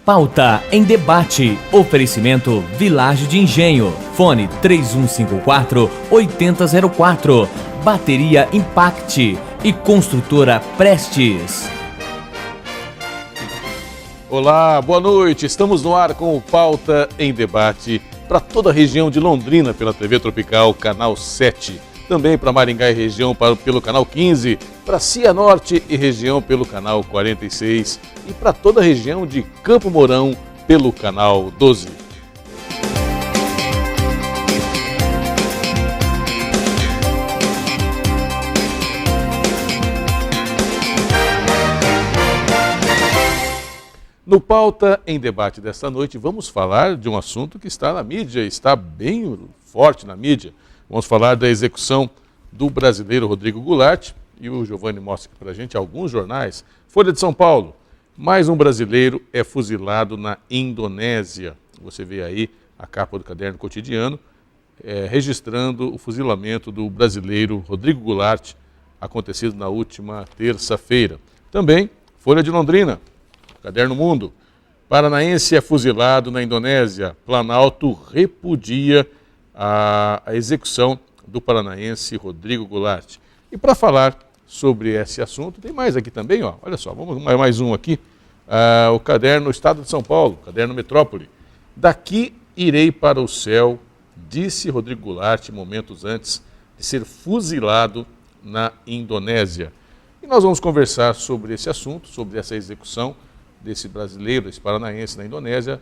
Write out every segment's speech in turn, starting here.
Pauta em Debate. Oferecimento Vilagem de Engenho. Fone 3154-8004. Bateria Impact e Construtora Prestes. Olá, boa noite. Estamos no ar com o Pauta em Debate para toda a região de Londrina pela TV Tropical, Canal 7. Também para Maringá e região pelo Canal 15, para Cianorte e região pelo Canal 46 e para toda a região de Campo Mourão pelo Canal 12. No Pauta em Debate desta noite, vamos falar de um assunto que está na mídia, está bem forte na mídia. Vamos falar da execução do brasileiro Rodrigo Goulart, e o Giovanni mostra aqui para a gente alguns jornais. Folha de São Paulo, mais um brasileiro é fuzilado na Indonésia. Você vê aí a capa do Caderno Cotidiano, registrando o fuzilamento do brasileiro Rodrigo Goulart, acontecido na última terça-feira. Também, Folha de Londrina, Caderno Mundo, paranaense é fuzilado na Indonésia. Planalto repudia a execução do paranaense Rodrigo Goulart. E para falar sobre esse assunto, tem mais aqui também, ó. Olha só, vamos mais um aqui. O caderno Estado de São Paulo, caderno Metrópole. Daqui irei para o céu, disse Rodrigo Goulart momentos antes de ser fuzilado na Indonésia. E nós vamos conversar sobre esse assunto, sobre essa execução desse brasileiro, desse paranaense na Indonésia.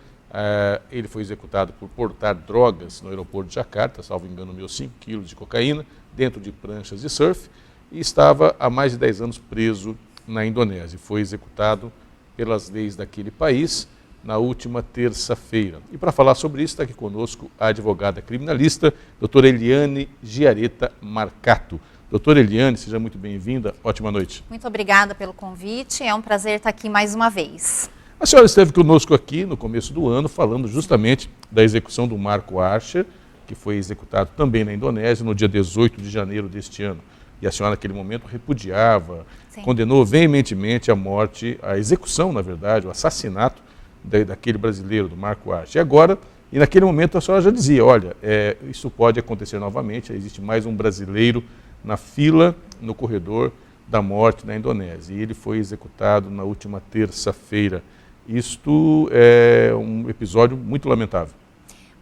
Ele foi executado por portar drogas no aeroporto de Jacarta, salvo engano, 5 quilos de cocaína, dentro de pranchas de surf, e estava há mais de 10 anos preso na Indonésia. Foi executado pelas leis daquele país na última terça-feira. E para falar sobre isso, está aqui conosco a advogada criminalista, doutora Eliane Giareta Marcato. Doutora Eliane, seja muito bem-vinda, ótima noite. Muito obrigada pelo convite, é um prazer estar aqui mais uma vez. A senhora esteve conosco aqui no começo do ano, falando justamente da execução do Marco Archer, que foi executado também na Indonésia no dia 18 de janeiro deste ano. E a senhora, naquele momento, repudiava, sim, condenou veementemente a morte, a execução, na verdade, o assassinato daquele brasileiro, do Marco Archer. E agora, e naquele momento, a senhora já dizia, olha, isso pode acontecer novamente, existe mais um brasileiro na fila, no corredor da morte na Indonésia. E ele foi executado na última terça-feira. Isto é um episódio muito lamentável.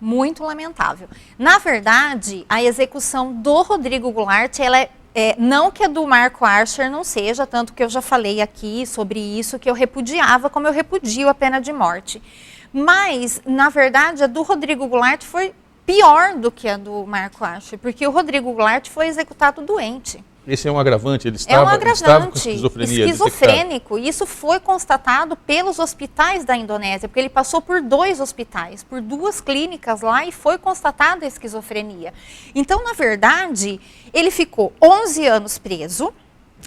Muito lamentável. Na verdade, a execução do Rodrigo Goulart, ela não que a do Marco Archer não seja, tanto que eu já falei aqui sobre isso, que eu repudiava, como eu repudio a pena de morte. Mas, na verdade, a do Rodrigo Goulart foi pior do que a do Marco Archer, porque o Rodrigo Goulart foi executado doente. Esse é um agravante, ele estava com esquizofrenia. Esquizofrênico. Isso foi constatado pelos hospitais da Indonésia, porque ele passou por 2 hospitais, por 2 clínicas lá e foi constatada a esquizofrenia. Então, na verdade, ele ficou 11 anos preso,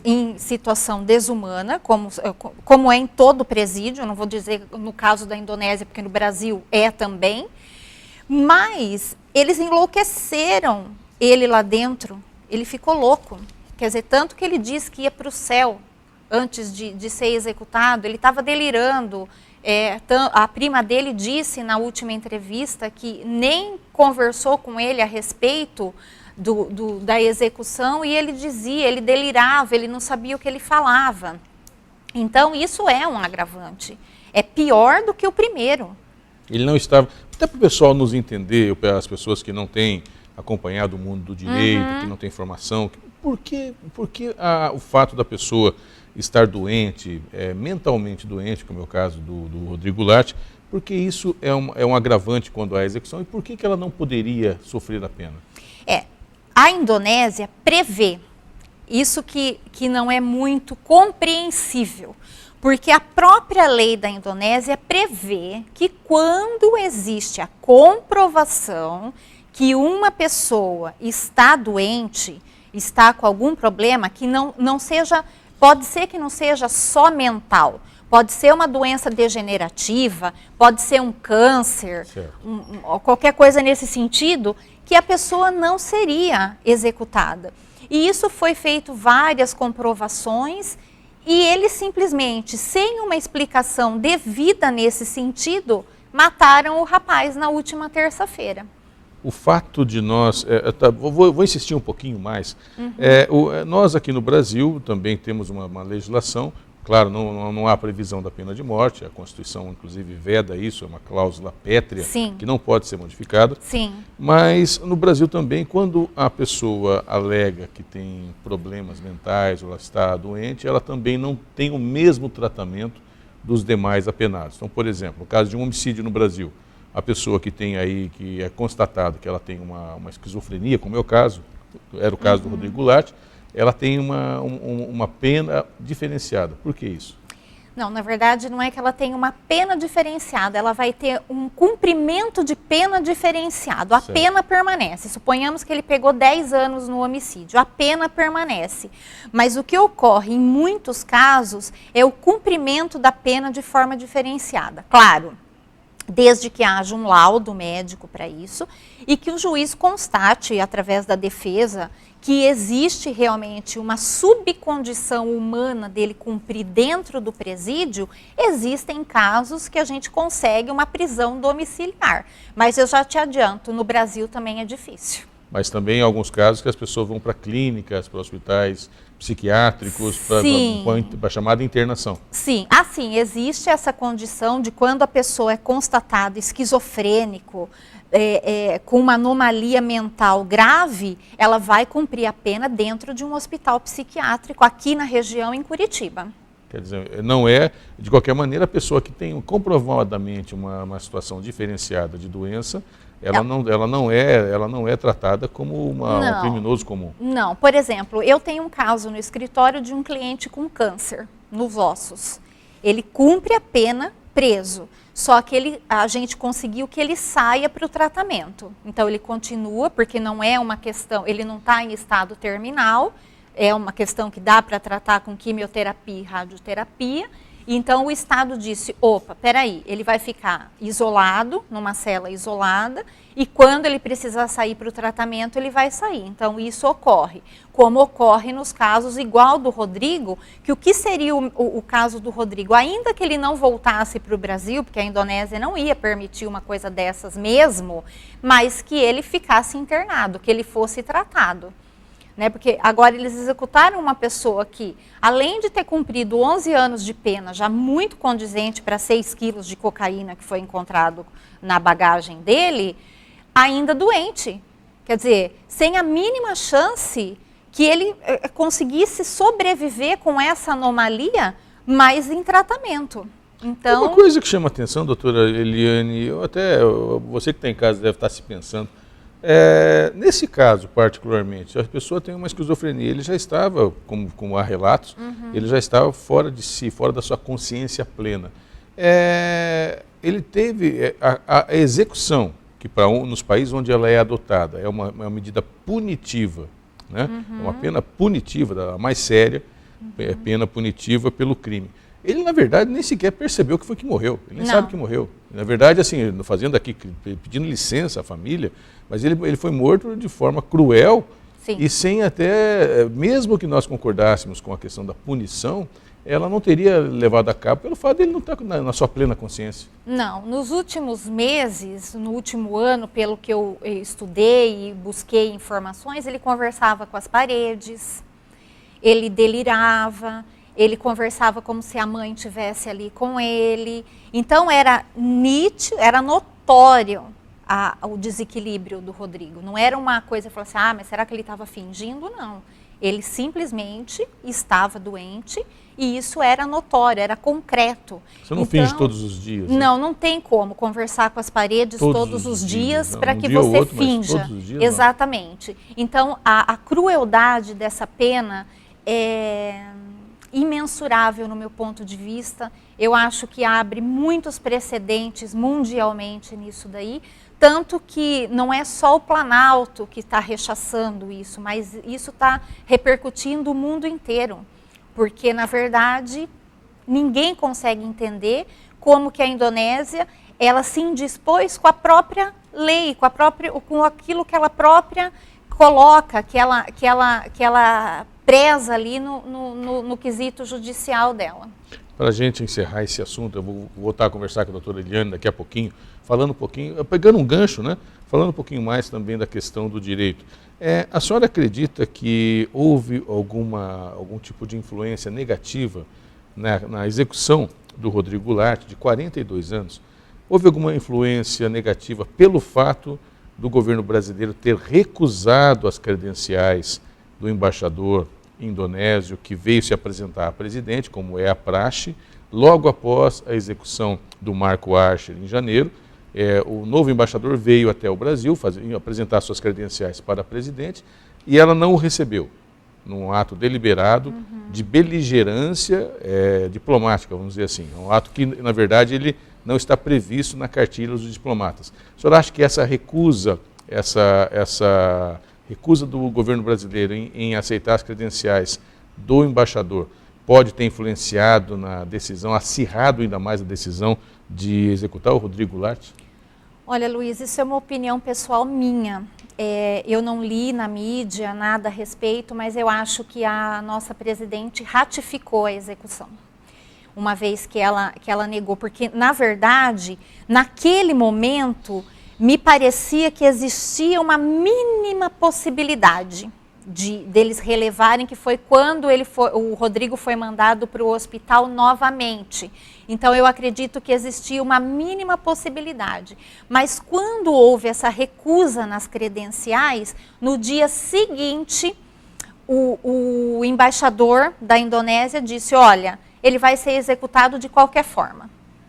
em situação desumana, como é em todo presídio, não vou dizer no caso da Indonésia, porque no Brasil é também, mas eles enlouqueceram ele lá dentro, ele ficou louco. Quer dizer, tanto que ele disse que ia para o céu antes de ser executado, ele estava delirando. A prima dele disse na última entrevista que nem conversou com ele a respeito da execução e ele dizia, ele delirava, ele não sabia o que ele falava. Então, isso é um agravante. É pior do que o primeiro. Ele não estava... Até para o pessoal nos entender, as pessoas que não têm acompanhado o mundo do direito, que não têm formação... Por que o fato da pessoa estar doente, mentalmente doente, como é o caso do Rodrigo Goulart, por que isso é um agravante quando há execução e por que ela não poderia sofrer a pena? A Indonésia prevê isso que não é muito compreensível, porque a própria lei da Indonésia prevê que quando existe a comprovação que uma pessoa está doente, está com algum problema, que não seja, pode ser que não seja só mental, pode ser uma doença degenerativa, pode ser um câncer, qualquer coisa nesse sentido, que a pessoa não seria executada. E isso foi feito várias comprovações E eles simplesmente, sem uma explicação devida nesse sentido, mataram o rapaz na última terça-feira. O fato de nós, vou insistir um pouquinho mais, nós aqui no Brasil também temos uma legislação, claro, não há previsão da pena de morte, a Constituição inclusive veda isso, é uma cláusula pétrea, Sim. que não pode ser modificada, Sim. mas no Brasil também, quando a pessoa alega que tem problemas mentais ou ela está doente, ela também não tem o mesmo tratamento dos demais apenados. Então, por exemplo, no caso de um homicídio no Brasil, a pessoa que tem aí, que é constatado que ela tem uma esquizofrenia, como é o caso, era o caso do Rodrigo Goulart, ela tem uma pena diferenciada. Por que isso? Não, na verdade não é que ela tem uma pena diferenciada, ela vai ter um cumprimento de pena diferenciado. A pena permanece. Suponhamos que ele pegou 10 anos no homicídio, a pena permanece. Mas o que ocorre em muitos casos é o cumprimento da pena de forma diferenciada. Claro, desde que haja um laudo médico para isso e que o juiz constate, através da defesa, que existe realmente uma subcondição humana dele cumprir dentro do presídio, existem casos que a gente consegue uma prisão domiciliar. Mas eu já te adianto, no Brasil também é difícil. Mas também em alguns casos que as pessoas vão para clínicas, para hospitais psiquiátricos, para a chamada internação. Sim, assim, existe essa condição de quando a pessoa é constatada esquizofrênico, com uma anomalia mental grave, ela vai cumprir a pena dentro de um hospital psiquiátrico aqui na região, em Curitiba. Quer dizer, não é, de qualquer maneira, a pessoa que tem comprovadamente uma situação diferenciada de doença, ela não é tratada como um criminoso comum. Não, por exemplo, eu tenho um caso no escritório de um cliente com câncer nos ossos. Ele cumpre a pena preso, só que a gente conseguiu que ele saia para o tratamento. Então ele continua, porque não é uma questão, ele não está em estado terminal, é uma questão que dá para tratar com quimioterapia e radioterapia. Então o Estado disse, opa, peraí, ele vai ficar isolado, numa cela isolada, e quando ele precisar sair para o tratamento, ele vai sair. Então isso ocorre, como ocorre nos casos igual do Rodrigo, que o que seria o caso do Rodrigo, ainda que ele não voltasse para o Brasil, porque a Indonésia não ia permitir uma coisa dessas mesmo, mas que ele ficasse internado, que ele fosse tratado. Né, porque agora eles executaram uma pessoa que, além de ter cumprido 11 anos de pena, já muito condizente para 6 quilos de cocaína que foi encontrado na bagagem dele, ainda doente. Quer dizer, sem a mínima chance que ele conseguisse sobreviver com essa anomalia, mas em tratamento. Então, uma coisa que chama a atenção, doutora Eliane, você que está em casa deve estar se pensando, nesse caso, particularmente, a pessoa tem uma esquizofrenia, ele já estava, como há relatos, ele já estava fora de si, fora da sua consciência plena. Ele teve a execução, que nos países onde ela é adotada, é uma medida punitiva, né? É uma pena punitiva, a mais séria, pena punitiva pelo crime. Ele, na verdade, nem sequer percebeu que foi que morreu. Ele nem sabe que morreu. Na verdade, assim, fazendo aqui, pedindo licença à família, mas ele foi morto de forma cruel. Sim. E sem até, mesmo que nós concordássemos com a questão da punição, ela não teria levado a cabo pelo fato de ele não estar na sua plena consciência. Não, nos últimos meses, no último ano, pelo que eu estudei e busquei informações, ele conversava com as paredes, ele delirava, ele conversava como se a mãe estivesse ali com ele. Então era nítido, era notório o desequilíbrio do Rodrigo. Não era uma coisa, falar assim, mas será que ele estava fingindo? Não. Ele simplesmente estava doente e isso era notório, era concreto. Você não finge todos os dias? Não, não tem como conversar com as paredes todos os dias para que você finja. Todos os dias, exatamente. Não. Então, a crueldade dessa pena é imensurável no meu ponto de vista. Eu acho que abre muitos precedentes mundialmente nisso daí, tanto que não é só o Planalto que está rechaçando isso, mas isso está repercutindo o mundo inteiro, porque na verdade ninguém consegue entender como que a Indonésia ela se indispôs com a própria lei, com aquilo que ela própria coloca, que ela preza ali no quesito judicial dela. Para a gente encerrar esse assunto, eu vou voltar a conversar com a doutora Eliane daqui a pouquinho, falando um pouquinho, pegando um gancho, né? Falando um pouquinho mais também da questão do direito. A senhora acredita que houve algum tipo de influência negativa na execução do Rodrigo Goulart, de 42 anos? Houve alguma influência negativa pelo fato do governo brasileiro ter recusado as credenciais do embaixador indonésio que veio se apresentar a presidente, como é a praxe, logo após a execução do Marco Archer em janeiro? O novo embaixador veio até o Brasil apresentar suas credenciais para a presidente e ela não o recebeu, num ato deliberado de beligerância diplomática, vamos dizer assim. Um ato que, na verdade, ele não está previsto na cartilha dos diplomatas. O senhor acha que essa recusa do governo brasileiro em aceitar as credenciais do embaixador pode ter influenciado na decisão, acirrado ainda mais a decisão de executar o Rodrigo Goulart? Olha, Luiz, isso é uma opinião pessoal minha. Eu não li na mídia nada a respeito, mas eu acho que a nossa presidente ratificou a execução, uma vez que ela negou, porque, na verdade, naquele momento, me parecia que existia uma mínima possibilidade deles relevarem, que foi quando o Rodrigo foi mandado para o hospital novamente. Então, eu acredito que existia uma mínima possibilidade. Mas quando houve essa recusa nas credenciais, no dia seguinte, o embaixador da Indonésia disse, olha, ele vai ser executado de qualquer forma.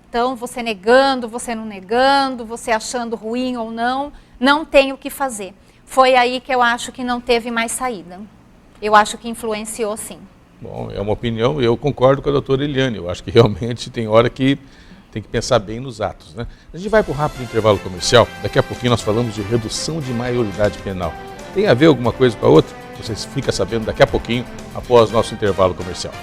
Então, você negando, você não negando, você achando ruim ou não tem o que fazer. Foi aí que eu acho que não teve mais saída. Eu acho que influenciou, sim. Bom, é uma opinião, eu concordo com a doutora Eliane. Eu acho que realmente tem hora que tem que pensar bem nos atos, né? A gente vai para um rápido intervalo comercial. Daqui a pouquinho nós falamos de redução de maioridade penal. Tem a ver alguma coisa com a outra? Vocês ficam sabendo daqui a pouquinho, após nosso intervalo comercial.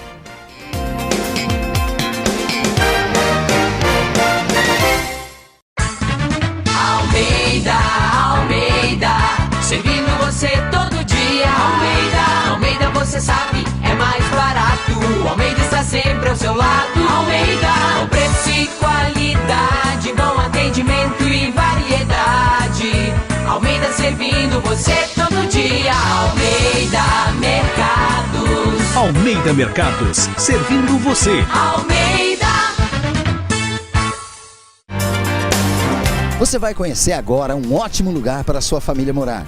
Servindo você todo dia. Almeida, você sabe, é mais barato. Almeida está sempre ao seu lado. Almeida, com preço e qualidade, bom atendimento e variedade. Almeida servindo você todo dia. Almeida Mercados. Almeida Mercados, servindo você. Almeida. Você vai conhecer agora um ótimo lugar para a sua família morar.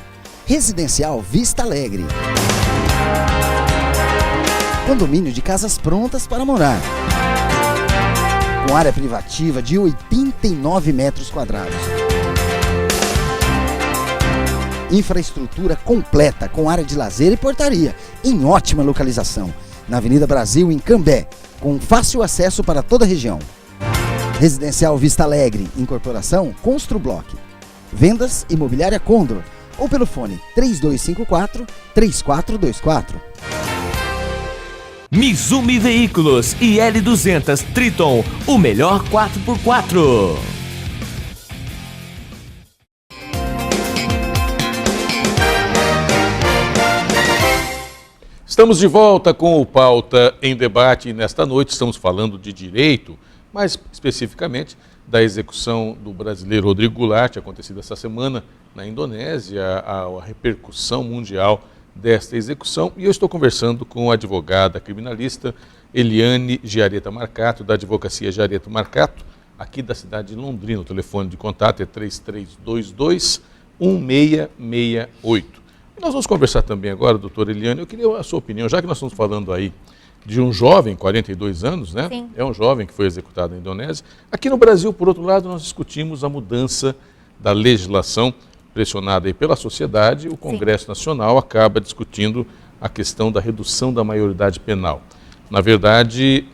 Residencial Vista Alegre. Condomínio de casas prontas para morar. Com área privativa de 89 metros quadrados. Infraestrutura completa com área de lazer e portaria, em ótima localização. Na Avenida Brasil, em Cambé, com fácil acesso para toda a região. Residencial Vista Alegre, incorporação Construbloc. Vendas Imobiliária Condor, ou pelo fone 3254-3424. Mizumi Veículos e L200 Triton, o melhor 4x4. Estamos de volta com o Pauta em Debate e nesta noite estamos falando de direito, mais especificamente da execução do brasileiro Rodrigo Goulart, acontecida essa semana na Indonésia, a repercussão mundial desta execução. E eu estou conversando com a advogada criminalista Eliane Giareta Marcato, da Advocacia Giareta Marcato, aqui da cidade de Londrina. O telefone de contato é 3322-1668. Nós vamos conversar também agora, doutora Eliane, eu queria a sua opinião, já que nós estamos falando aí de um jovem, 42 anos, né? Sim. É um jovem que foi executado na Indonésia. Aqui no Brasil, por outro lado, nós discutimos a mudança da legislação pressionada aí pela sociedade. O Congresso Nacional acaba discutindo a questão da redução da maioridade penal. Na verdade,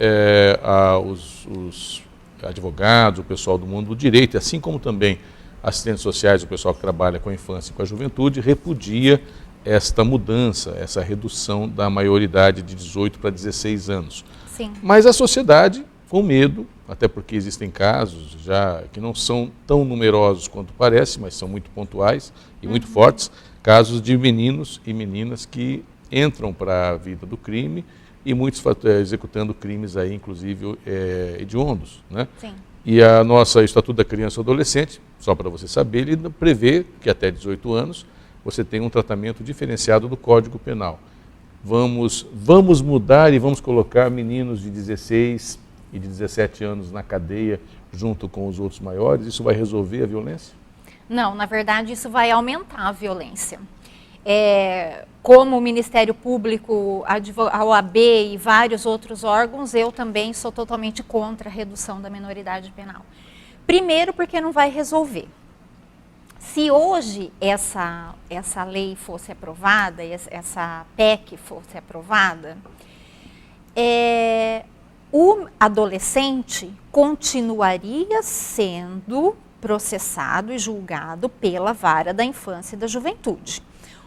os advogados, o pessoal do mundo do direito, assim como também assistentes sociais, o pessoal que trabalha com a infância e com a juventude, repudia esta mudança, essa redução da maioridade de 18 para 16 anos. Sim. Mas a sociedade, com medo, até porque existem casos já que não são tão numerosos quanto parece, mas são muito pontuais e muito fortes, casos de meninos e meninas que entram para a vida do crime e muitos executando crimes aí, inclusive hediondos, né? Sim. E a nossa Estatuto da Criança e do Adolescente, só para você saber, ele prevê que até 18 anos você tem um tratamento diferenciado do Código Penal. Vamos mudar e vamos colocar meninos de 16 e de 17 anos na cadeia junto com os outros maiores? Isso vai resolver a violência? Não, na verdade isso vai aumentar a violência. Como o Ministério Público, a OAB e vários outros órgãos, eu também sou totalmente contra a redução da minoridade penal. Primeiro porque não vai resolver. Se hoje essa lei fosse aprovada, essa PEC fosse aprovada, o adolescente continuaria sendo processado e julgado pela Vara da Infância e da Juventude.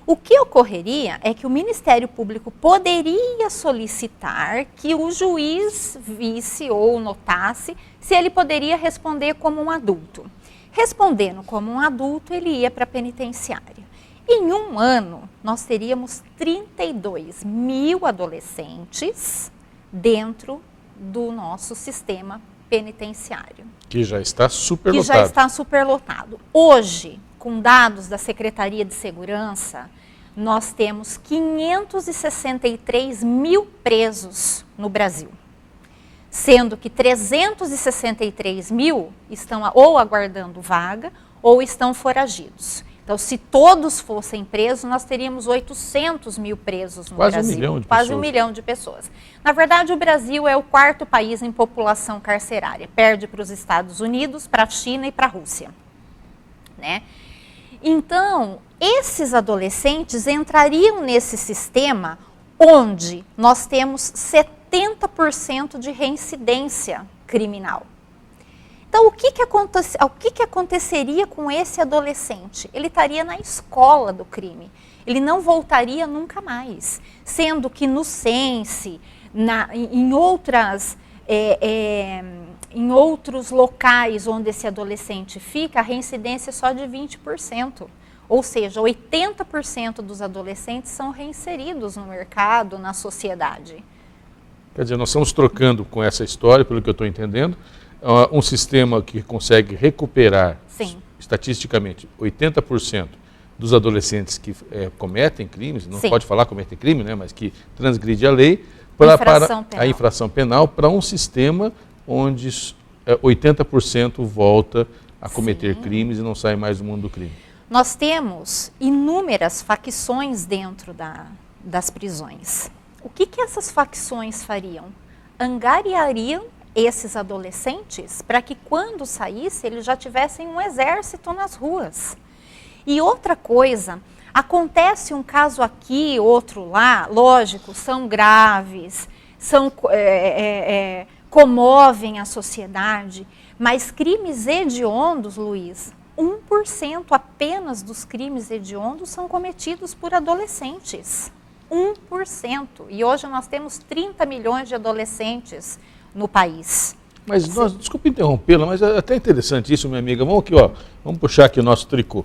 O que ocorreria é que o Ministério Público poderia solicitar que o juiz visse ou notasse se ele poderia responder como um adulto. Respondendo como um adulto, ele ia para a penitenciária. Em um ano, nós teríamos 32 mil adolescentes dentro do nosso sistema penitenciário. Que já está superlotado. Hoje, com dados da Secretaria de Segurança, nós temos 563 mil presos no Brasil, sendo que 363 mil estão ou aguardando vaga ou estão foragidos. Então, se todos fossem presos, nós teríamos 800 mil presos no Brasil. Quase 1 milhão de pessoas. Na verdade, o Brasil é o 4º país em população carcerária. Perde para os Estados Unidos, para a China e para a Rússia, né? Então, esses adolescentes entrariam nesse sistema onde nós temos 70% de reincidência criminal. Então, o que aconteceria com esse adolescente? Ele estaria na escola do crime, ele não voltaria nunca mais, sendo que no Sense, em outros locais onde esse adolescente fica, a reincidência é só de 20%. Ou seja, 80% dos adolescentes são reinseridos no mercado, na sociedade. Quer dizer, nós estamos trocando com essa história, pelo que eu estou entendendo, um sistema que consegue recuperar, sim, estatisticamente, 80% dos adolescentes que cometem crimes, não sim, pode falar cometem crime, né, mas que transgride a lei, para a infração penal, para um sistema onde 80% volta a cometer, sim, crimes e não sai mais do mundo do crime. Nós temos inúmeras facções dentro das prisões. O que essas facções fariam? Angariariam esses adolescentes para que quando saísse eles já tivessem um exército nas ruas. E outra coisa, acontece um caso aqui, outro lá, lógico, são graves, comovem a sociedade, mas crimes hediondos, Luiz, 1% apenas dos crimes hediondos são cometidos por adolescentes. 1%. E hoje nós temos 30 milhões de adolescentes no país. Mas, desculpe interrompê-la, mas é até interessante isso, minha amiga. Vamos aqui, vamos puxar aqui o nosso tricô.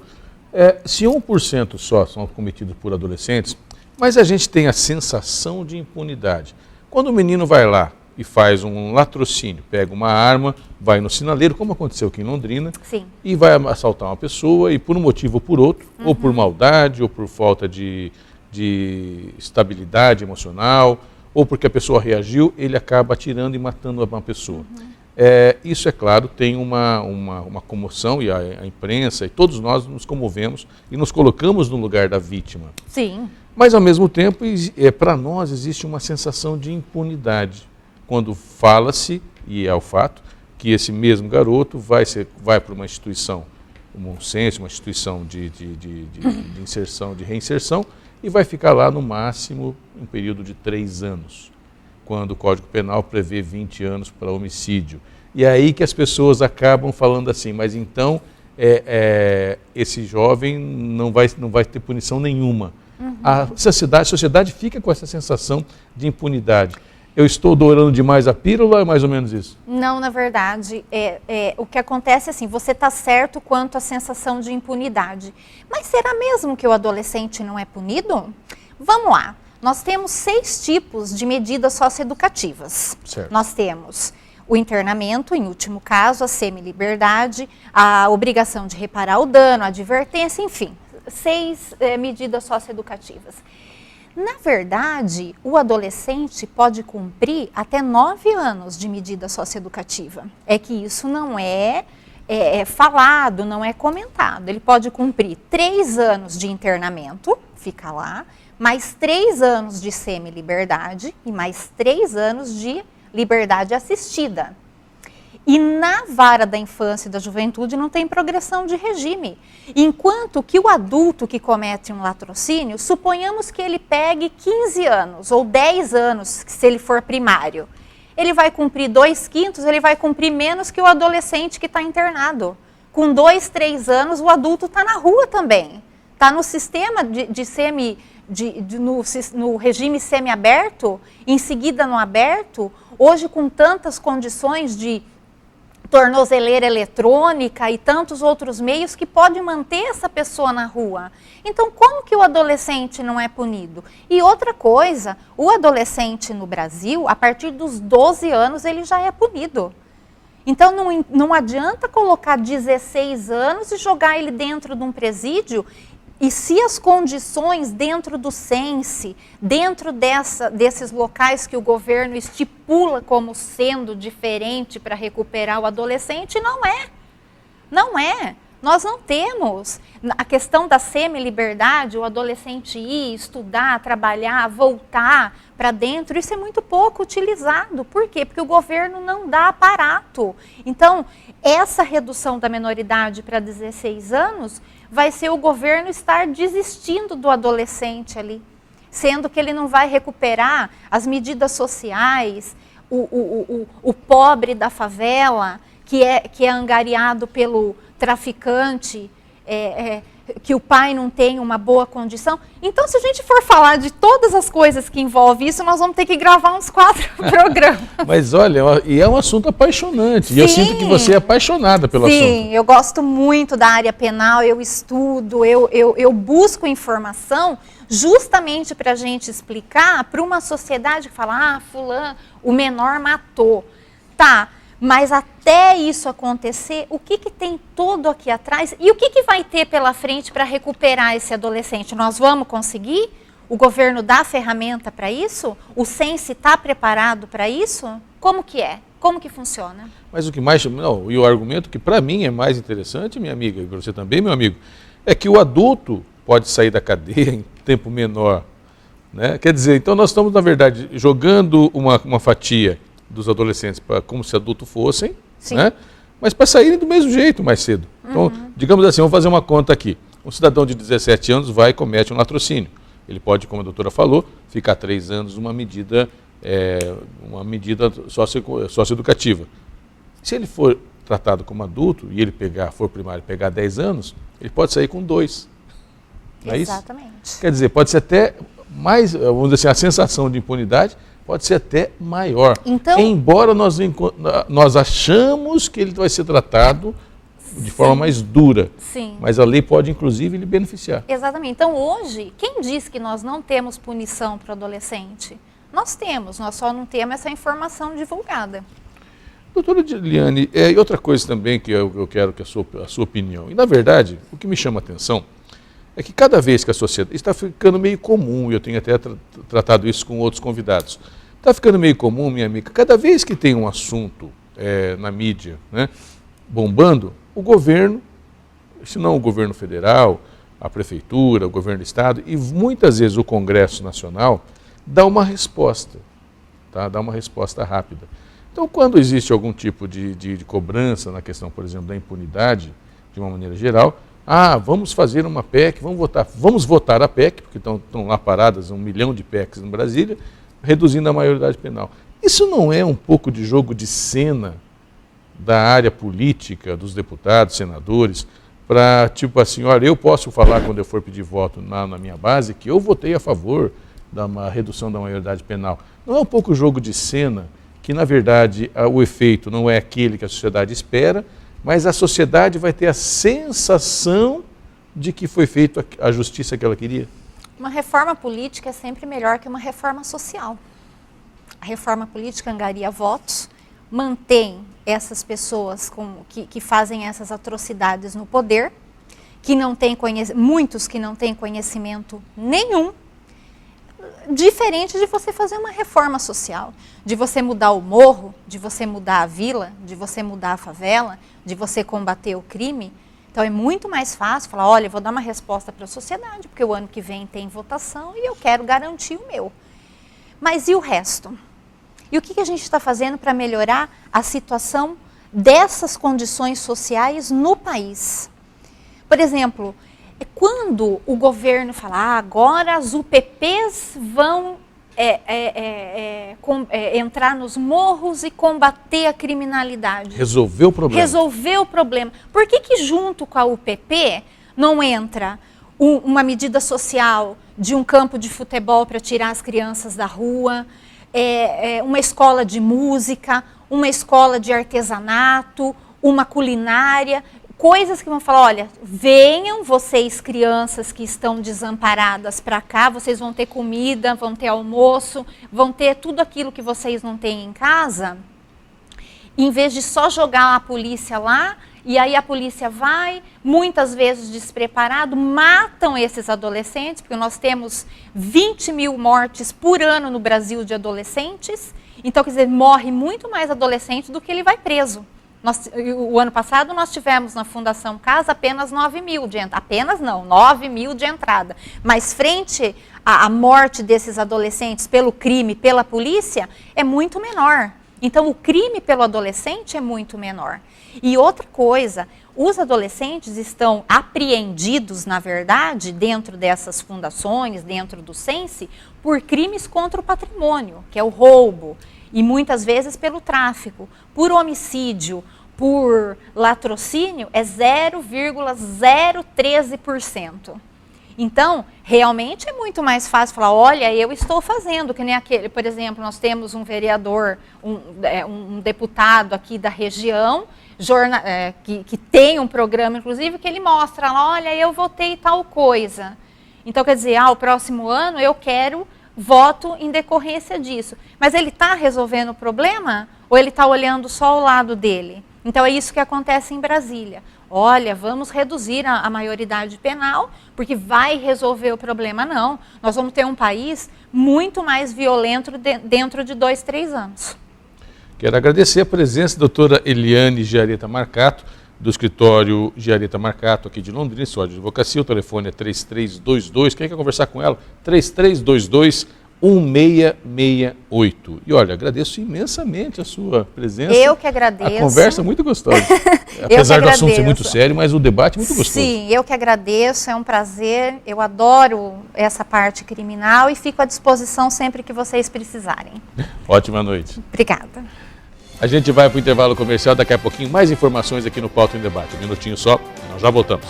Se 1% só são cometidos por adolescentes, mas a gente tem a sensação de impunidade. Quando o menino vai lá e faz um latrocínio, pega uma arma, vai no sinaleiro, como aconteceu aqui em Londrina, sim, e vai assaltar uma pessoa e por um motivo ou por outro, uhum, ou por maldade, ou por falta de estabilidade emocional, ou porque a pessoa reagiu, ele acaba atirando e matando uma pessoa. Uhum. Isso, é claro, tem uma comoção, e a imprensa, e todos nós nos comovemos e nos colocamos no lugar da vítima. Sim. Mas, ao mesmo tempo, para nós existe uma sensação de impunidade, quando fala-se, e é o fato, que esse mesmo garoto vai para uma instituição, um Sense, uma instituição de inserção, de reinserção, e vai ficar lá no máximo um período de 3 anos, quando o Código Penal prevê 20 anos para homicídio. E é aí que as pessoas acabam falando assim, mas então esse jovem não vai ter punição nenhuma. Uhum. A sociedade fica com essa sensação de impunidade. Eu estou dourando demais a pílula ou é mais ou menos isso? Não, na verdade, o que acontece é assim, você está certo quanto à sensação de impunidade. Mas será mesmo que o adolescente não é punido? Vamos lá. Nós temos 6 tipos de medidas socioeducativas. Certo. Nós temos o internamento, em último caso, a semi-liberdade, a obrigação de reparar o dano, a advertência, enfim, 6 medidas socioeducativas. Na verdade, o adolescente pode cumprir até 9 anos de medida socioeducativa. É que isso não é falado, não é comentado. Ele pode cumprir 3 anos de internamento, fica lá, mais 3 anos de semi-liberdade e mais 3 anos de liberdade assistida. E na vara da infância e da juventude não tem progressão de regime. Enquanto que o adulto que comete um latrocínio, suponhamos que ele pegue 15 anos ou 10 anos, se ele for primário. Ele vai cumprir 2/5, ele vai cumprir menos que o adolescente que está internado. Com 2, 3 anos, o adulto está na rua também. Está no sistema no regime semiaberto, em seguida no aberto, hoje com tantas condições de tornozeleira eletrônica e tantos outros meios que pode manter essa pessoa na rua. Então, como que o adolescente não é punido? E outra coisa, o adolescente no Brasil, a partir dos 12 anos, ele já é punido. Então, não adianta colocar 16 anos e jogar ele dentro de um presídio. E se as condições dentro do SENSE, dentro desses locais que o governo estipula como sendo diferente para recuperar o adolescente, não é. Não é. Nós não temos. A questão da semi-liberdade, o adolescente ir, estudar, trabalhar, voltar para dentro, isso é muito pouco utilizado. Por quê? Porque o governo não dá aparato. Então, essa redução da menoridade para 16 anos vai ser o governo estar desistindo do adolescente ali, sendo que ele não vai recuperar as medidas sociais, o pobre da favela, que é angariado pelo traficante, que o pai não tem uma boa condição. Então, se a gente for falar de todas as coisas que envolvem isso, nós vamos ter que gravar uns 4 programas. Mas olha, e é um assunto apaixonante. Sim. E eu sinto que você é apaixonada pelo assunto. Sim, eu gosto muito da área penal, eu estudo, eu busco informação justamente para a gente explicar para uma sociedade que fala, fulano, o menor matou. Tá, mas até isso acontecer, o que tem todo aqui atrás e o que vai ter pela frente para recuperar esse adolescente? Nós vamos conseguir? O governo dá ferramenta para isso? O SENSE está preparado para isso? Como que é? Como que funciona? Mas o que mais chama, não, e o argumento que para mim é mais interessante, minha amiga, e para você também, meu amigo, é que o adulto pode sair da cadeia em tempo menor. Né? Quer dizer, então nós estamos, na verdade, jogando uma fatia dos adolescentes como se adultos fossem, né? Mas para saírem do mesmo jeito mais cedo. Então, digamos assim, vamos fazer uma conta aqui. Um cidadão de 17 anos vai e comete um latrocínio. Ele pode, como a doutora falou, ficar 3 anos numa medida socioeducativa. Se ele for tratado como adulto e ele for primário e pegar 10 anos, ele pode sair com 2. Não é isso? Exatamente. Quer dizer, pode ser até mais, vamos dizer assim, a sensação de impunidade pode ser até maior. Então, embora nós achamos que ele vai ser tratado de forma mais dura. Sim. Mas a lei pode, inclusive, lhe beneficiar. Exatamente. Então, hoje, quem diz que nós não temos punição para o adolescente? Nós temos, nós só não temos essa informação divulgada. Doutora Liane, e outra coisa também que eu quero que a sua opinião. E, na verdade, o que me chama a atenção é que cada vez que a sociedade está ficando meio comum, e eu tenho até tratado isso com outros convidados, está ficando meio comum, minha amiga, cada vez que tem um assunto na mídia, né, bombando, o governo, se não o governo federal, a prefeitura, o governo do estado e muitas vezes o Congresso Nacional, dá uma resposta, tá? Dá uma resposta rápida. Então, quando existe algum tipo de cobrança na questão, por exemplo, da impunidade, de uma maneira geral, vamos fazer uma PEC, vamos votar a PEC, porque estão lá paradas 1 milhão de PECs em Brasília, reduzindo a maioridade penal. Isso não é um pouco de jogo de cena da área política, dos deputados, senadores, para tipo assim, olha, eu posso falar quando eu for pedir voto na minha base que eu votei a favor da redução da maioridade penal. Não é um pouco jogo de cena que, na verdade, o efeito não é aquele que a sociedade espera, mas a sociedade vai ter a sensação de que foi feita a justiça que ela queria? Uma reforma política é sempre melhor que uma reforma social. A reforma política angaria votos, mantém essas pessoas que fazem essas atrocidades no poder, muitos que não têm conhecimento nenhum, diferente de você fazer uma reforma social, de você mudar o morro, de você mudar a vila, de você mudar a favela, de você combater o crime. Então é muito mais fácil falar, olha, eu vou dar uma resposta para a sociedade, porque o ano que vem tem votação e eu quero garantir o meu. Mas e o resto? E o que a gente está fazendo para melhorar a situação dessas condições sociais no país? Por exemplo, quando o governo fala, agora as UPPs vão entrar nos morros e combater a criminalidade. Resolveu o problema. Resolveu o problema. Por que junto com a UPP não entra uma medida social de um campo de futebol para tirar as crianças da rua, uma escola de música, uma escola de artesanato, uma culinária, coisas que vão falar, olha, venham vocês crianças que estão desamparadas para cá, vocês vão ter comida, vão ter almoço, vão ter tudo aquilo que vocês não têm em casa, em vez de só jogar a polícia lá, e aí a polícia vai, muitas vezes despreparado, matam esses adolescentes, porque nós temos 20 mil mortes por ano no Brasil de adolescentes, então quer dizer, morre muito mais adolescente do que ele vai preso. O ano passado nós tivemos na Fundação Casa apenas 9 mil de entrada, apenas não, 9 mil de entrada, mas frente à morte desses adolescentes pelo crime, pela polícia, é muito menor. Então o crime pelo adolescente é muito menor. E outra coisa, os adolescentes estão apreendidos, na verdade, dentro dessas fundações, dentro do Sense, por crimes contra o patrimônio, que é o roubo, e muitas vezes pelo tráfico, por homicídio, por latrocínio, é 0,013%. Então, realmente é muito mais fácil falar, olha, eu estou fazendo, que nem aquele, por exemplo, nós temos um vereador, um deputado aqui da região, que tem um programa, inclusive, que ele mostra lá, olha, eu votei tal coisa. Então, quer dizer, o próximo ano eu quero voto em decorrência disso. Mas ele está resolvendo o problema ou ele está olhando só o lado dele? Então é isso que acontece em Brasília. Olha, vamos reduzir a maioridade penal, porque vai resolver o problema. Não, nós vamos ter um país muito mais violento dentro de 2, 3 anos. Quero agradecer a presença da doutora Eliane Giareta Marcato, do escritório Giareta Marcato, aqui de Londrina, escritório de advocacia. O telefone é 3322, quem quer conversar com ela? 3322-1668. E olha, agradeço imensamente a sua presença. Eu que agradeço. A conversa é muito gostosa. Apesar do assunto ser muito sério, mas o debate é muito gostoso. Sim, eu que agradeço, é um prazer. Eu adoro essa parte criminal e fico à disposição sempre que vocês precisarem. Ótima noite. Obrigada. A gente vai para o intervalo comercial, daqui a pouquinho mais informações aqui no Pauta em Debate. Um minutinho só, nós já voltamos.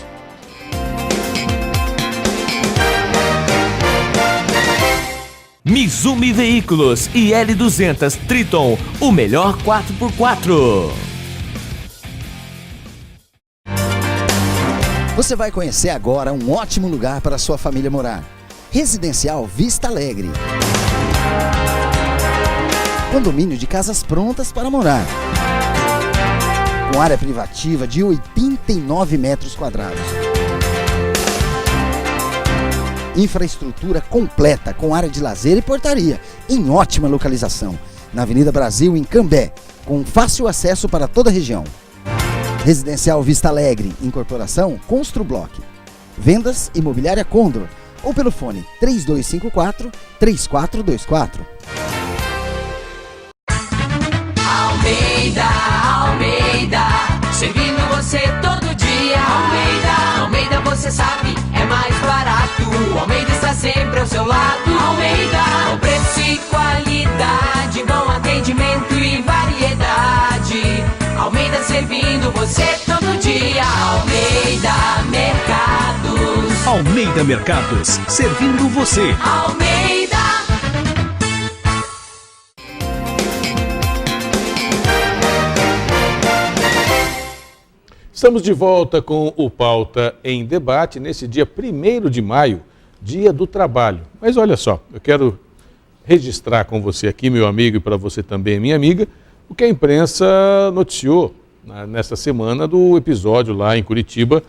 Mizumi Veículos e L200 Triton, o melhor 4x4. Você vai conhecer agora um ótimo lugar para sua família morar. Residencial Vista Alegre. Condomínio de casas prontas para morar. Com área privativa de 89 metros quadrados. Infraestrutura completa com área de lazer e portaria, em ótima localização, na Avenida Brasil, em Cambé, com fácil acesso para toda a região. Residencial Vista Alegre, incorporação Construblock. Vendas Imobiliária Condor, ou pelo fone 3254-3424. Almeida, servindo você todo dia. Almeida, você sabe, é mais barato. Almeida está sempre ao seu lado. Almeida, com preço e qualidade, bom atendimento e variedade. Almeida servindo você todo dia. Almeida Mercados. Almeida Mercados, servindo você. Almeida. Estamos de volta com o Pauta em Debate, nesse dia 1º de maio Dia do Trabalho. Mas olha só, eu quero registrar com você aqui, meu amigo, e para você também, minha amiga, o que a imprensa noticiou nesta semana do episódio lá em Curitiba,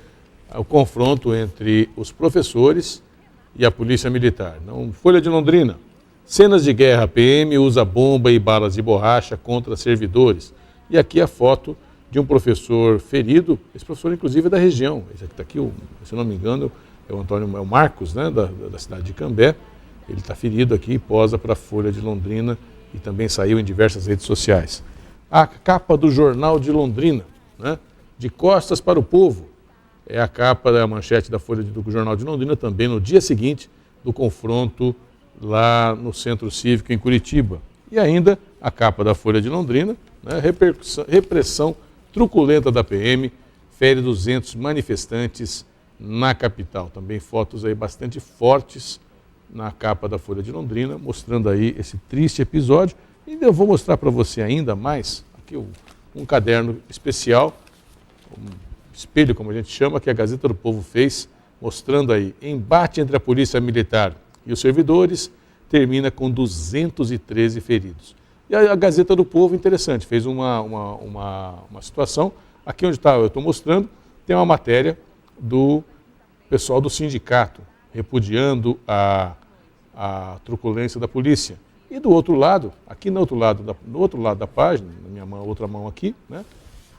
o confronto entre os professores e a Polícia Militar. Folha de Londrina. Cenas de guerra, PM usa bomba e balas de borracha contra servidores. E aqui a foto de um professor ferido, esse professor inclusive é da região. Esse aqui está aqui, se eu não me engano, é o Marcos, né, da cidade de Cambé. Ele está ferido aqui e posa para a Folha de Londrina e também saiu em diversas redes sociais. A capa do Jornal de Londrina, né, de costas para o povo, é a capa da manchete da Folha do Jornal de Londrina, também no dia seguinte do confronto lá no Centro Cívico em Curitiba. E ainda a capa da Folha de Londrina, né, repressão truculenta da PM, fere 200 manifestantes na capital. Também fotos aí bastante fortes na capa da Folha de Londrina, mostrando aí esse triste episódio. E eu vou mostrar para você ainda mais, aqui um caderno especial, um espelho, como a gente chama, que a Gazeta do Povo fez, mostrando aí, embate entre a Polícia Militar e os servidores, termina com 213 feridos. E a Gazeta do Povo, interessante, fez uma situação, aqui onde eu estou mostrando, tem uma matéria do pessoal do sindicato, repudiando a truculência da polícia. E do outro lado, aqui no outro lado da página, na minha mão, outra mão aqui, né?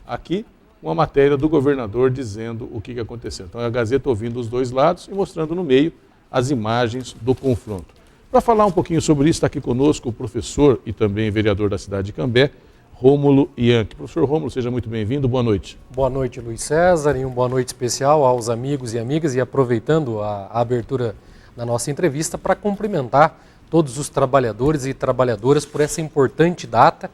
Aqui, uma matéria do governador dizendo o que aconteceu. Então a Gazeta ouvindo os dois lados e mostrando no meio as imagens do confronto. Para falar um pouquinho sobre isso, está aqui conosco o professor e também vereador da cidade de Cambé, Rômulo Ianchi. Professor Rômulo, seja muito bem-vindo, boa noite. Boa noite, Luiz César, e uma boa noite especial aos amigos e amigas, e aproveitando a abertura da nossa entrevista para cumprimentar todos os trabalhadores e trabalhadoras por essa importante data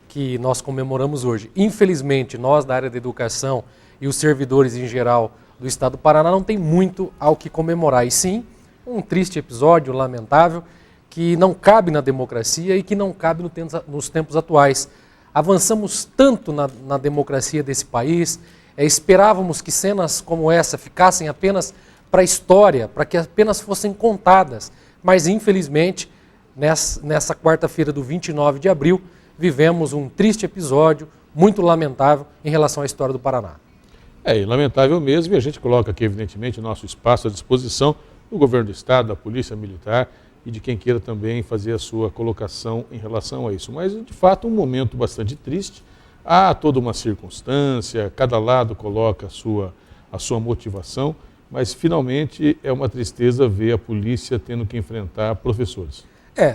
que nós comemoramos hoje. Infelizmente, nós da área da educação e os servidores em geral do estado do Paraná não tem muito ao que comemorar, e sim um triste episódio lamentável que não cabe na democracia e que não cabe nos tempos atuais. Avançamos tanto na democracia desse país, esperávamos que cenas como essa ficassem apenas para a história, para que apenas fossem contadas, mas infelizmente nessa quarta-feira do 29 de abril vivemos um triste episódio muito lamentável em relação à história do Paraná. É lamentável mesmo, e a gente coloca aqui evidentemente o nosso espaço à disposição do governo do estado, da Polícia Militar e de quem queira também fazer a sua colocação em relação a isso. Mas de fato um momento bastante triste, há toda uma circunstância, cada lado coloca a sua motivação, mas finalmente é uma tristeza ver a polícia tendo que enfrentar professores.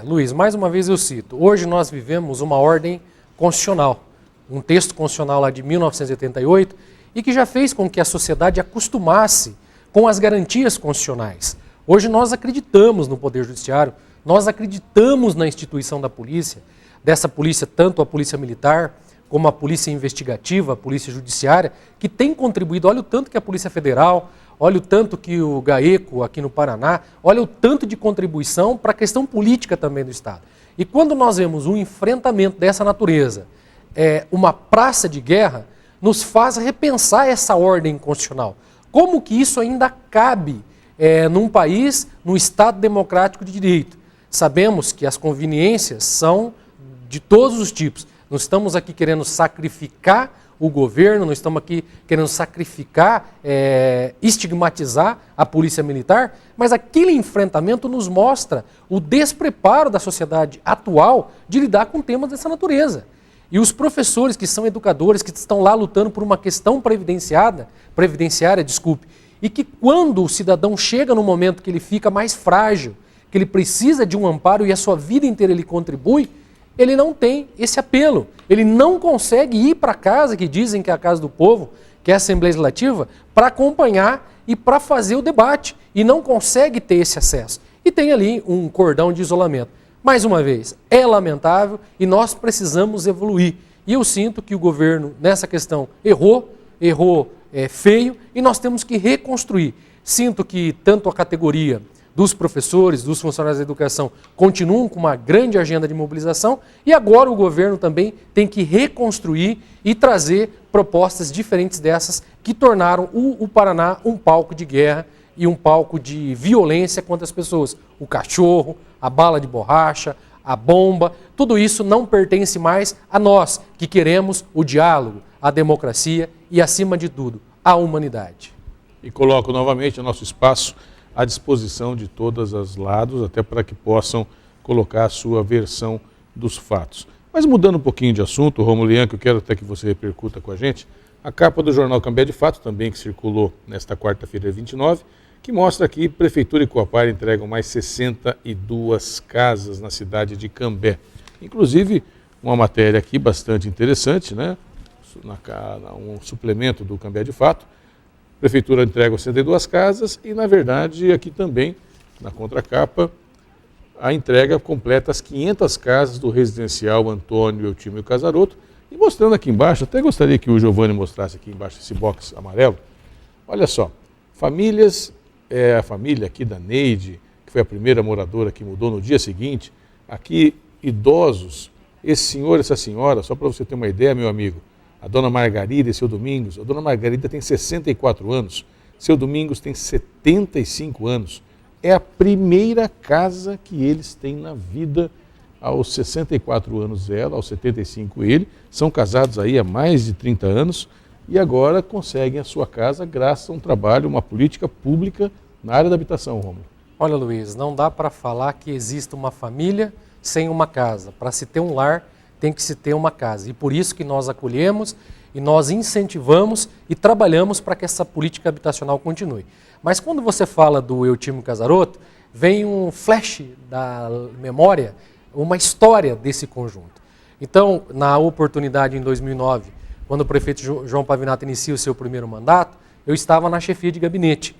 Luiz, mais uma vez eu cito, hoje nós vivemos uma ordem constitucional, um texto constitucional lá de 1988, e que já fez com que a sociedade acostumasse com as garantias constitucionais. Hoje nós acreditamos no Poder Judiciário, nós acreditamos na instituição da polícia, dessa polícia, tanto a Polícia Militar, como a Polícia Investigativa, a Polícia Judiciária, que tem contribuído. Olha o tanto que a Polícia Federal, olha o tanto que o GAECO aqui no Paraná, olha o tanto de contribuição para a questão política também do Estado. E quando nós vemos um enfrentamento dessa natureza, uma praça de guerra, nos faz repensar essa ordem constitucional. Como que isso ainda cabe num país, num Estado democrático de direito? Sabemos que as conveniências são de todos os tipos. Não estamos aqui querendo sacrificar o governo, não estamos aqui querendo sacrificar, estigmatizar a Polícia Militar, mas aquele enfrentamento nos mostra o despreparo da sociedade atual de lidar com temas dessa natureza. E os professores que são educadores, que estão lá lutando por uma questão previdenciária, e que quando o cidadão chega no momento que ele fica mais frágil, que ele precisa de um amparo e a sua vida inteira ele contribui, ele não tem esse apelo. Ele não consegue ir para a casa, que dizem que é a casa do povo, que é a Assembleia Legislativa, para acompanhar e para fazer o debate. E não consegue ter esse acesso. E tem ali um cordão de isolamento. Mais uma vez, é lamentável e nós precisamos evoluir. E eu sinto que o governo, nessa questão, errou feio, e nós temos que reconstruir. Sinto que tanto a categoria dos professores, dos funcionários da educação, continuam com uma grande agenda de mobilização, e agora o governo também tem que reconstruir e trazer propostas diferentes dessas que tornaram o Paraná um palco de guerra e um palco de violência contra as pessoas. O cachorro, a bala de borracha, a bomba, tudo isso não pertence mais a nós, que queremos o diálogo, a democracia e, acima de tudo, a humanidade. E coloco novamente o nosso espaço à disposição de todos os lados, até para que possam colocar a sua versão dos fatos. Mas mudando um pouquinho de assunto, Rômulo Ian, que eu quero até que você repercuta com a gente, a capa do jornal Cambé de Fato, também que circulou nesta quarta-feira 29, que mostra que Prefeitura e Coapar entregam mais 62 casas na cidade de Cambé. Inclusive, uma matéria aqui bastante interessante, né? Um suplemento do Cambé de Fato. A Prefeitura entrega 62 casas e, na verdade, aqui também, na contracapa, a entrega completa as 500 casas do residencial Antônio Eutímio Casaroto. E mostrando aqui embaixo, até gostaria que o Giovanni mostrasse aqui embaixo esse box amarelo. Olha só, famílias, a família aqui da Neide, que foi a primeira moradora que mudou no dia seguinte, aqui idosos, esse senhor, essa senhora, só para você ter uma ideia, meu amigo, a dona Margarida e seu Domingos, a dona Margarida tem 64 anos, seu Domingos tem 75 anos. É a primeira casa que eles têm na vida, aos 64 anos ela, aos 75 ele, são casados aí há mais de 30 anos e agora conseguem a sua casa graças a um trabalho, uma política pública na área da habitação, Rômulo. Olha, Luiz, não dá para falar que existe uma família sem uma casa. Para se ter um lar, tem que se ter uma casa. E por isso que nós acolhemos e nós incentivamos e trabalhamos para que essa política habitacional continue. Mas quando você fala do Eutímio Casaroto, vem um flash da memória, uma história desse conjunto. Então, na oportunidade em 2009, quando o prefeito João Pavinato inicia o seu primeiro mandato, eu estava na chefia de gabinete.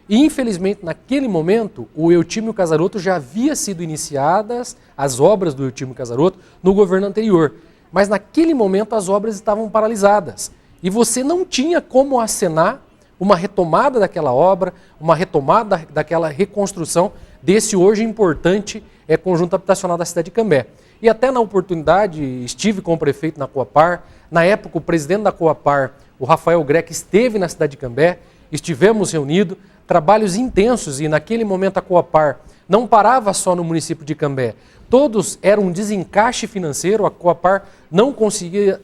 E, infelizmente, naquele momento, o Eutímio Casaroto já havia sido iniciadas as obras do Eutímio Casaroto no governo anterior. Mas, naquele momento, as obras estavam paralisadas. E você não tinha como acenar uma retomada daquela obra, uma retomada daquela reconstrução desse hoje importante conjunto habitacional da cidade de Cambé. E até na oportunidade, estive com o prefeito na Coapar. Na época, o presidente da Coapar, o Rafael Greco, esteve na cidade de Cambé, estivemos reunidos, trabalhos intensos, e naquele momento a Coapar não parava só no município de Cambé. Todos eram um desencaixe financeiro, a Coapar não conseguia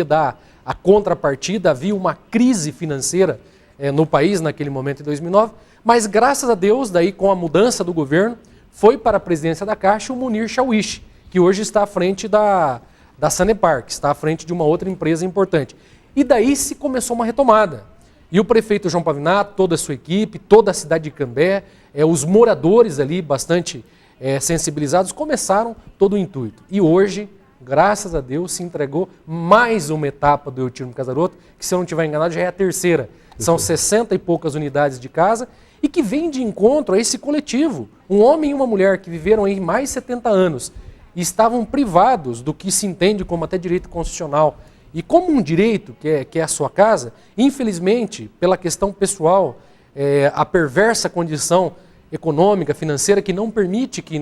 dar a contrapartida, havia uma crise financeira no país naquele momento, em 2009, mas graças a Deus, daí com a mudança do governo, foi para a presidência da Caixa o Munir Shawish, que hoje está à frente da Sanepar, que está à frente de uma outra empresa importante. E daí se começou uma retomada. E o prefeito João Pavinato, toda a sua equipe, toda a cidade de Cambé, os moradores ali bastante sensibilizados, começaram todo o intuito. E hoje, graças a Deus, se entregou mais uma etapa do Eutímio Casaroto, que, se eu não estiver enganado, já é a terceira. São 60 e poucas unidades de casa e que vem de encontro a esse coletivo. Um homem e uma mulher que viveram aí mais de 70 anos e estavam privados do que se entende como até direito constitucional. E como um direito, que é a sua casa, infelizmente, pela questão pessoal, a perversa condição econômica, financeira, que não permite que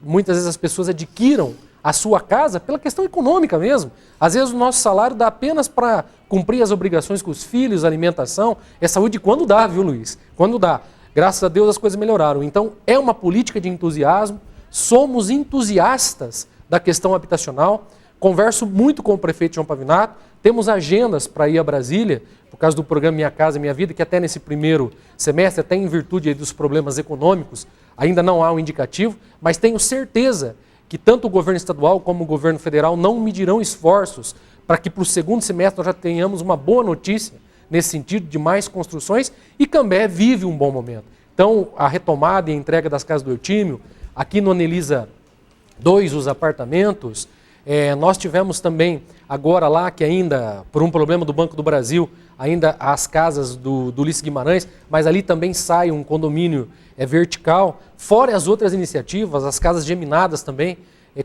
muitas vezes as pessoas adquiram a sua casa pela questão econômica mesmo. Às vezes o nosso salário dá apenas para cumprir as obrigações com os filhos, alimentação, saúde, quando dá, viu, Luiz? Quando dá. Graças a Deus as coisas melhoraram. Então é uma política de entusiasmo, somos entusiastas da questão habitacional. Converso muito com o prefeito João Pavinato, temos agendas para ir a Brasília, por causa do programa Minha Casa Minha Vida, que até nesse primeiro semestre, até em virtude dos problemas econômicos, ainda não há um indicativo, mas tenho certeza que tanto o governo estadual como o governo federal não medirão esforços para que para o segundo semestre nós já tenhamos uma boa notícia nesse sentido de mais construções, e Cambé vive um bom momento. Então, a retomada e a entrega das casas do Eutímio, aqui no Anelisa 2, os apartamentos, nós tivemos também agora lá, que ainda, por um problema do Banco do Brasil, ainda as casas do Ulisses Guimarães, mas ali também sai um condomínio vertical, fora as outras iniciativas, as casas geminadas também,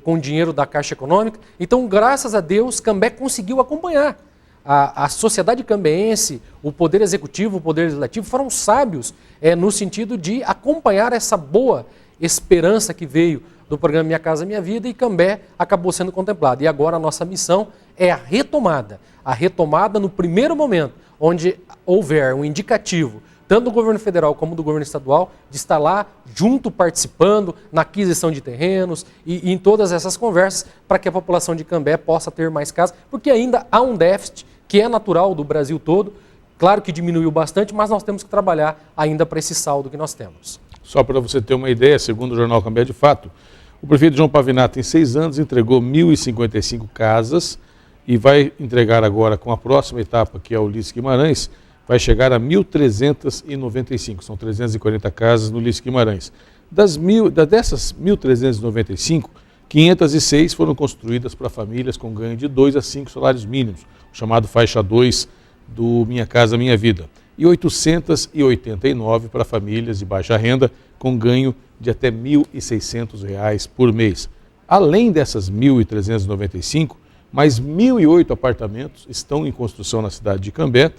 com dinheiro da Caixa Econômica. Então, graças a Deus, Cambé conseguiu acompanhar. A sociedade cambeense, o Poder Executivo, o Poder Legislativo foram sábios no sentido de acompanhar essa boa esperança que veio do programa Minha Casa Minha Vida, e Cambé acabou sendo contemplado. E agora a nossa missão é a retomada no primeiro momento, onde houver um indicativo, tanto do governo federal como do governo estadual, de estar lá junto, participando na aquisição de terrenos e em todas essas conversas para que a população de Cambé possa ter mais casas, porque ainda há um déficit que é natural do Brasil todo. Claro que diminuiu bastante, mas nós temos que trabalhar ainda para esse saldo que nós temos. Só para você ter uma ideia, segundo o Jornal Cambé de Fato, o prefeito João Pavinato, em 6 anos, entregou 1.055 casas e vai entregar agora, com a próxima etapa, que é o Ulisses Guimarães, vai chegar a 1.395. São 340 casas no Ulisses Guimarães. Dessas 1.395, 506 foram construídas para famílias com ganho de 2 a 5 salários mínimos, o chamado faixa 2 do Minha Casa Minha Vida, e 889 para famílias de baixa renda com ganho de até R$ 1.600 por mês. Além dessas 1.395, mais 1.008 apartamentos estão em construção na cidade de Cambé,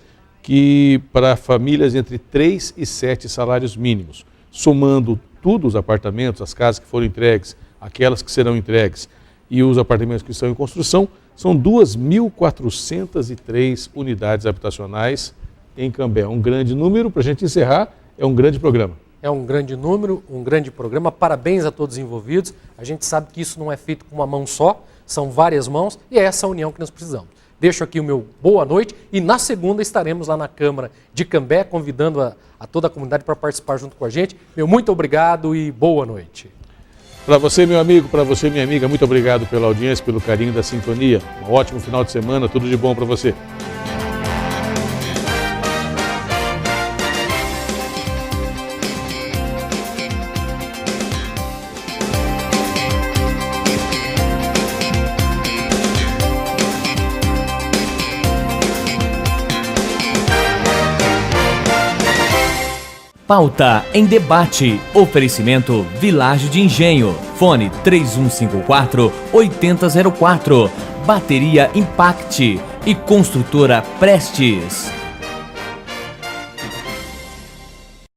que para famílias entre 3 e 7 salários mínimos. Somando tudo, os apartamentos, as casas que foram entregues, aquelas que serão entregues e os apartamentos que estão em construção, são 2.403 unidades habitacionais em Cambé. Um grande número. Para a gente encerrar, é um grande programa. É um grande número, um grande programa. Parabéns a todos os envolvidos. A gente sabe que isso não é feito com uma mão só, são várias mãos e é essa união que nós precisamos. Deixo aqui o meu boa noite e na segunda estaremos lá na Câmara de Cambé, convidando a toda a comunidade para participar junto com a gente. Meu muito obrigado e boa noite. Para você, meu amigo, para você, minha amiga, muito obrigado pela audiência, pelo carinho da sintonia. Um ótimo final de semana, tudo de bom para você. Pauta em debate. Oferecimento Vilagem de Engenho. Fone 3154-8004. Bateria Impact e Construtora Prestes.